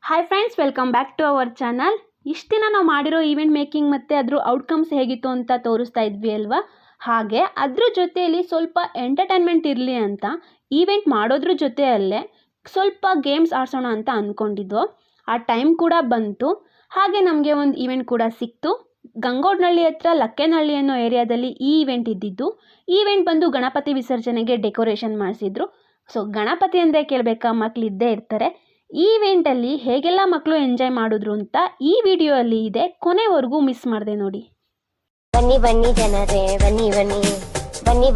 Hi friends, welcome back to our channel. ಇಷ್ಟು ದಿನ ನಾವು ಮಾಡಿರೋ ಈವೆಂಟ್ ಮೇಕಿಂಗ್ ಮತ್ತು ಅದ್ರ ಔಟ್ಕಮ್ಸ್ ಹೇಗಿತ್ತು ಅಂತ ತೋರಿಸ್ತಾ ಇದ್ವಿ ಅಲ್ವಾ. ಹಾಗೆ ಅದ್ರ ಜೊತೆಯಲ್ಲಿ ಸ್ವಲ್ಪ ಎಂಟರ್ಟೈನ್ಮೆಂಟ್ ಇರಲಿ ಅಂತ ಈವೆಂಟ್ ಮಾಡೋದ್ರ ಜೊತೆಯಲ್ಲೇ ಸ್ವಲ್ಪ ಗೇಮ್ಸ್ ಆಡಿಸೋಣ ಅಂತ ಅಂದ್ಕೊಂಡಿದ್ದು. ಆ ಟೈಮ್ ಕೂಡ ಬಂತು. ಹಾಗೆ ನಮಗೆ ಒಂದು ಈವೆಂಟ್ ಕೂಡ ಸಿಕ್ತು. ಗಂಗೋಡ್ನಹಳ್ಳಿ ಹತ್ರ ಲಕ್ಕೇನಹಳ್ಳಿ ಅನ್ನೋ ಏರಿಯಾದಲ್ಲಿ ಈ ಈವೆಂಟ್ ಇದ್ದಿದ್ದು. ಈವೆಂಟ್ ಬಂದು ಗಣಪತಿ ವಿಸರ್ಜನೆಗೆ ಡೆಕೋರೇಷನ್ ಮಾಡಿಸಿದ್ರು. ಸೊ ಗಣಪತಿ ಅಂದರೆ ಕೇಳಬೇಕಾ, ಮಕ್ಕಳು ಇದ್ದೇ ಇರ್ತಾರೆ. ಈ ಈವೆಂಟಲ್ಲಿ ಹೇಗೆಲ್ಲ ಮಕ್ಕಳು ಎಂಜಾಯ್ ಮಾಡಿದ್ರು ಅಂತ ಈ ವಿಡಿಯೋಲ್ಲಿ ಇದೆ. ಕೊನೆವರೆಗೂ ಮಿಸ್ ಮಾಡಿದೆ ನೋಡಿ. ಬನ್ನಿ ಬನ್ನಿ ಜನರೇ, ಬನ್ನಿ ಬನ್ನಿ ಬನ್ನಿ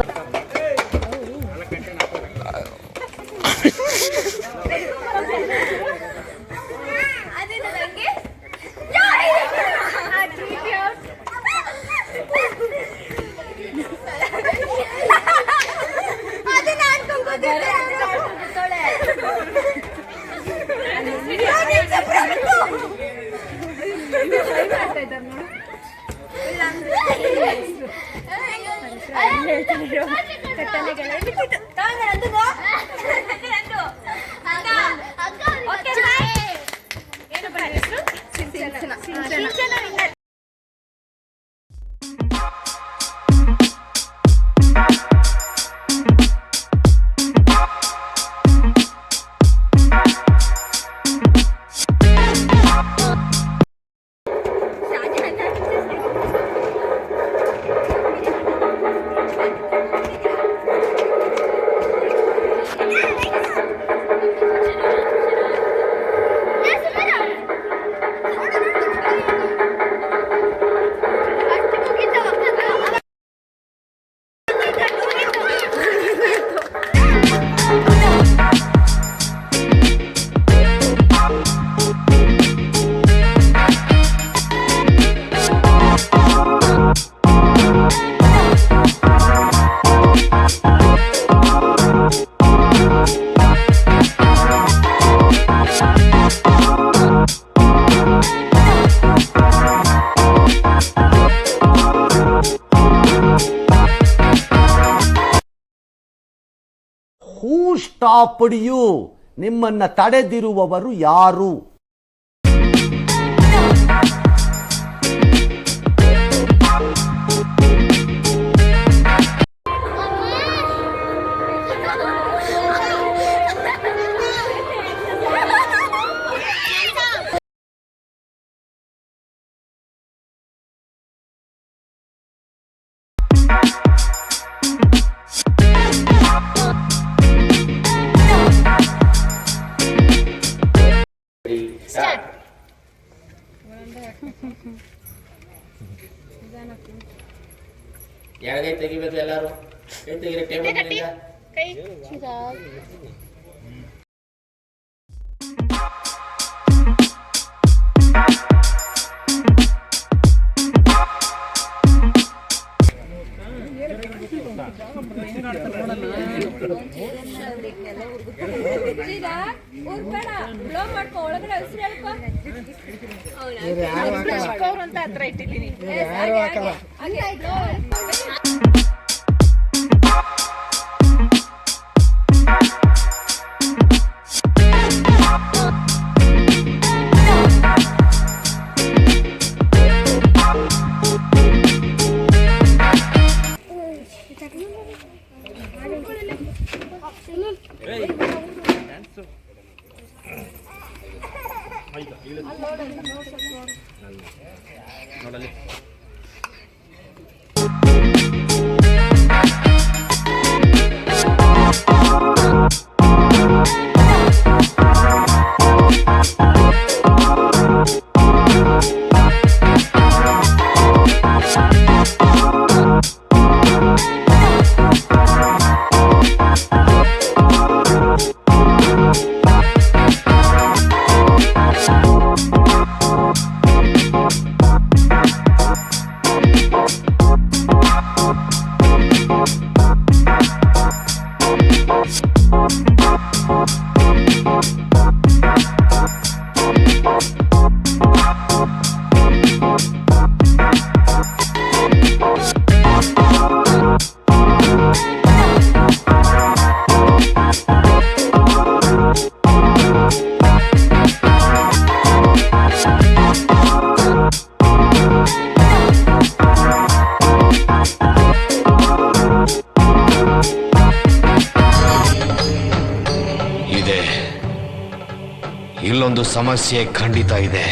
ಹೂ ಸ್ಟಾಪ್ಡ್ ಯು? ನಿಮ್ಮನ್ನ ತಡೆದಿರುವವರು ಯಾರು? ಯಾರಿಗೆ ತೆಗಿಬೇಕು? ಎಲ್ಲರೂ ಕೈ ತೆಗಿರಿ. ಟೇಬಲ್ ಅಂತ ಹತ್ರ ಇಟ್ಟಿದ್ದೀನಿ. ನೋಡಲಿ ಇಲ್ಲೊಂದು ಸಮಸ್ಯೆ ಖಂಡಿತ ಇದೆ.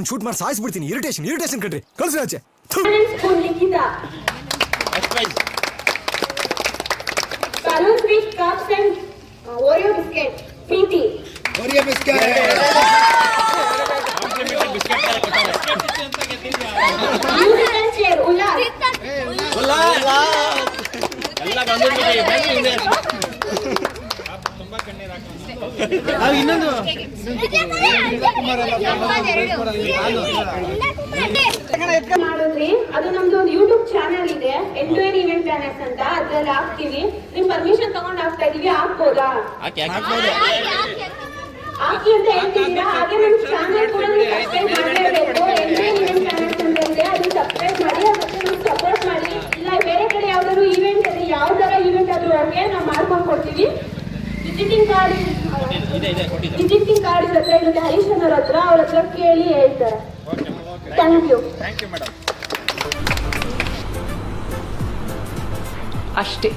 ಶೂಟ್ ಮಾಡಿ ಸಾಯಿಸ್ಬಿಡ್ತೀನಿ. ಇರಿಟೇಷನ್ ಕಣ್ರಿ. ಕಳ್ಸಿ ಆಚೆ. Balloon sweet cups and Oreo biscuit. Preeti. Oreo biscuit. Musical chair. Ullas. ಮಾಡಿದ್ರಿ ಅದು ನಮ್ದು ಒಂದು ಯೂಟ್ಯೂಬ್ ಚಾನಲ್ ಇದೆ ಎಂಡ್ ಇವೆಂಟ್ ಪ್ಲಾನರ್ಸ್ ಅಂತ. ಅದ್ರಲ್ಲಿ ಹಾಕ್ತಿವಿ. ನಿಮ್ ಪರ್ಮಿಷನ್ ತಗೊಂಡ್ ಹಾಕ್ತಾ ಇದೀವಿ. ಹಾಕ್ಬೋದಾ? ಹಾಕಿ ಅಂತ ಹೇಳ್ತಿದ್ದೀರಾ. ಹಾಗೆ ನಮ್ ಚಾನಲ್ ಕೂಡ ಸಬ್ಸ್ಕ್ರೈಬ್ ಮಾಡಲೇಬೇಕು. ಎಂಡ್ ಇವೆಂಟ್ ಪ್ಲಾನರ್ಸ್ ಅಂತ ಇದೆ, ಅದು ಸಬ್ಸ್ಕ್ರೈಬ್ ಮಾಡಿ ಮತ್ತೆ ನಮ್ಗೆ ಸಪೋರ್ಟ್ ಮಾಡಿ. ಇಲ್ಲ ಬೇರೆ ಕಡೆ ಯಾವ್ದಾದ್ರು ಇವೆಂಟ್ ಅಲ್ಲಿ ಯಾವ ತರ ಇವೆಂಟ್ ಆದ್ರೂ ಓಕೆ ನಾವು ಮಾಡ್ಕೊಂಡು ಕೊಡ್ತೀವಿ. ವಿಸಿಟಿಂಗ್ ಕಾರ್ಡ್ ಇವ್ರ ಹತ್ರ ಇರುತ್ತೆ, ಹರೀಶ್ ಅವ್ರ ಹತ್ರ. ಅವ್ರ ಹತ್ರ ಕೇಳಿ ಹೇಳ್ತಾರೆ. ಥ್ಯಾಂಕ್ ಯು ಅಷ್ಟೇ.